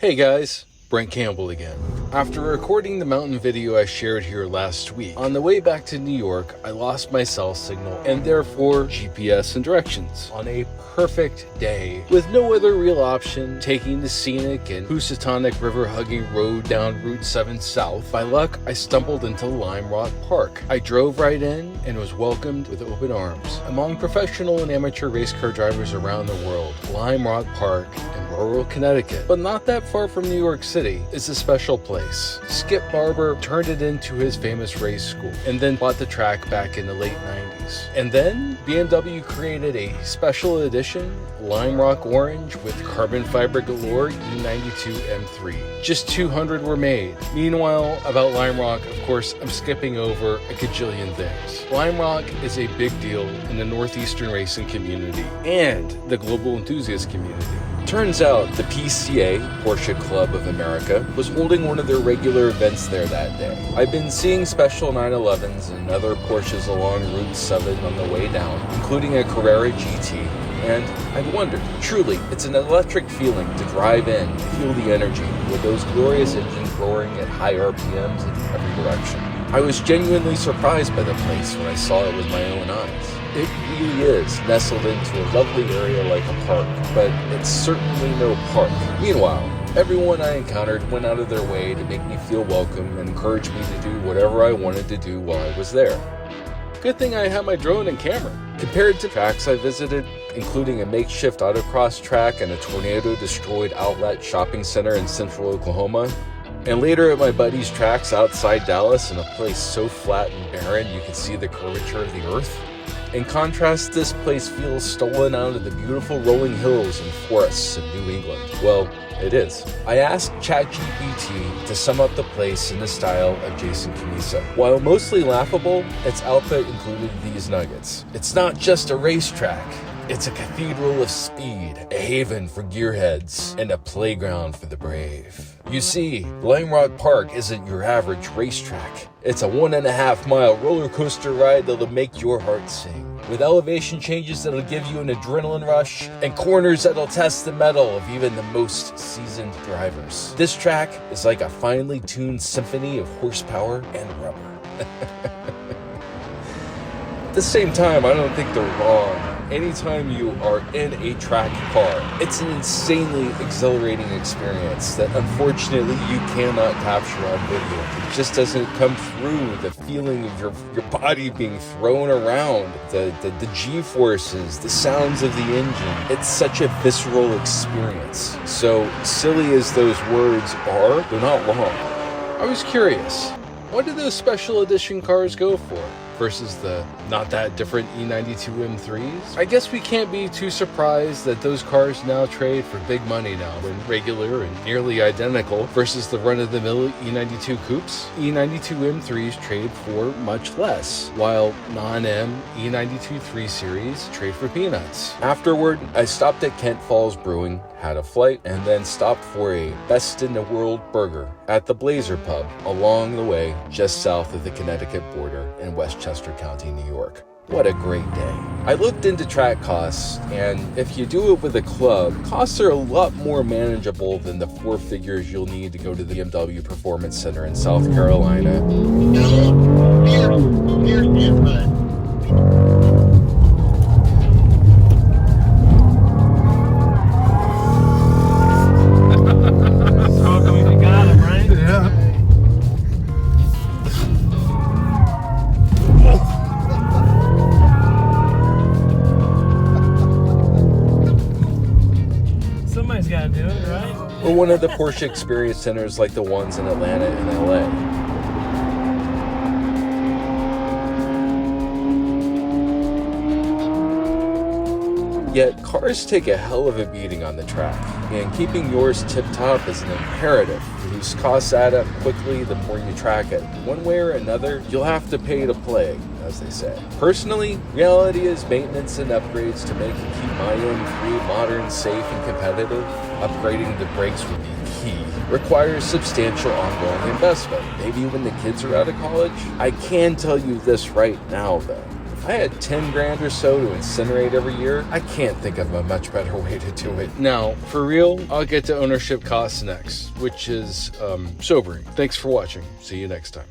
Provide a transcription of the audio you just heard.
Hey guys, Brent Campbell again. After recording the mountain video I shared here last week, on the way back to New York, I lost my cell signal and therefore GPS and directions. On a perfect day, with no other real option, taking the Scenic and Housatonic River-hugging road down Route 7 south, by luck, I stumbled into Lime Rock Park. I drove right in and was welcomed with open arms. Among professional and amateur race car drivers around the world, Lime Rock Park in rural Connecticut, but not that far from New York City, is a special place. Skip Barber turned it into his famous race school and then bought the track back in the late 90s. And then BMW created a special edition Lime Rock Orange with carbon fiber galore E92 M3. Just 200 were made. Meanwhile, about Lime Rock, of course, I'm skipping over a gajillion things. Lime Rock is a big deal in the Northeastern racing community and the global enthusiast community. Turns out the PCA, Porsche Club of America, was holding one of their regular events there that day. I've been seeing special 911s and other Porsches along Route 7 on the way down, including a Carrera GT, and I'd wondered, truly, it's an electric feeling to drive in and feel the energy with those glorious engines roaring at high RPMs in every direction. I was genuinely surprised by the place when I saw it with my own eyes. It really is nestled into a lovely area like a park, but it's certainly no park. Meanwhile, everyone I encountered went out of their way to make me feel welcome and encourage me to do whatever I wanted to do while I was there. Good thing I had my drone and camera. Compared to tracks I visited, including a makeshift autocross track and a tornado-destroyed outlet shopping center in central Oklahoma, and later at my buddy's tracks outside Dallas in a place so flat and barren you could see the curvature of the earth. In contrast, this place feels stolen out of the beautiful rolling hills and forests of New England. Well, it is. I asked ChatGPT to sum up the place in the style of Jason Camisa. While mostly laughable, its output included these nuggets. It's not just a racetrack. It's a cathedral of speed, a haven for gearheads, and a playground for the brave. You see, Lime Rock Park isn't your average racetrack. It's a 1.5-mile roller coaster ride that'll make your heart sing, with elevation changes that'll give you an adrenaline rush, and corners that'll test the mettle of even the most seasoned drivers. This track is like a finely tuned symphony of horsepower and rubber. At the same time, I don't think they're wrong. Anytime you are in a track car, it's an insanely exhilarating experience that unfortunately you cannot capture on video. It just doesn't come through. The feeling of your body being thrown around, the G-forces, the sounds of the engine. It's such a visceral experience. So silly as those words are, they're not wrong. I was curious, what do those special edition cars go for versus the not that different E92 M3s? I guess we can't be too surprised that those cars now trade for big money now, when regular and nearly identical versus the run-of-the-mill E92 coupes. E92 M3s trade for much less, while non-M E92 3 Series trade for peanuts. Afterward, I stopped at Kent Falls Brewing, had a flight, and then stopped for a best in the world burger at the Blazer Pub along the way just south of the Connecticut border in Westchester County, New York. What a great day. I looked into track costs, and if you do it with a club, costs are a lot more manageable than the 4 figures you'll need to go to the BMW Performance Center in South Carolina. Or one of the Porsche Experience Centers like the ones in Atlanta and LA. Yet, cars take a hell of a beating on the track, and keeping yours tip-top is an imperative. Whose costs add up quickly the more you track it. One way or another, you'll have to pay to play, as they say. Personally, reality is maintenance and upgrades to make and keep my M3 modern, safe, and competitive. Upgrading the brakes would be key. Requires substantial ongoing investment. Maybe when the kids are out of college? I can tell you this right now, though. If I had 10 grand or so to incinerate every year, I can't think of a much better way to do it. Now, for real, I'll get to ownership costs next, which is sobering. Thanks for watching. See you next time.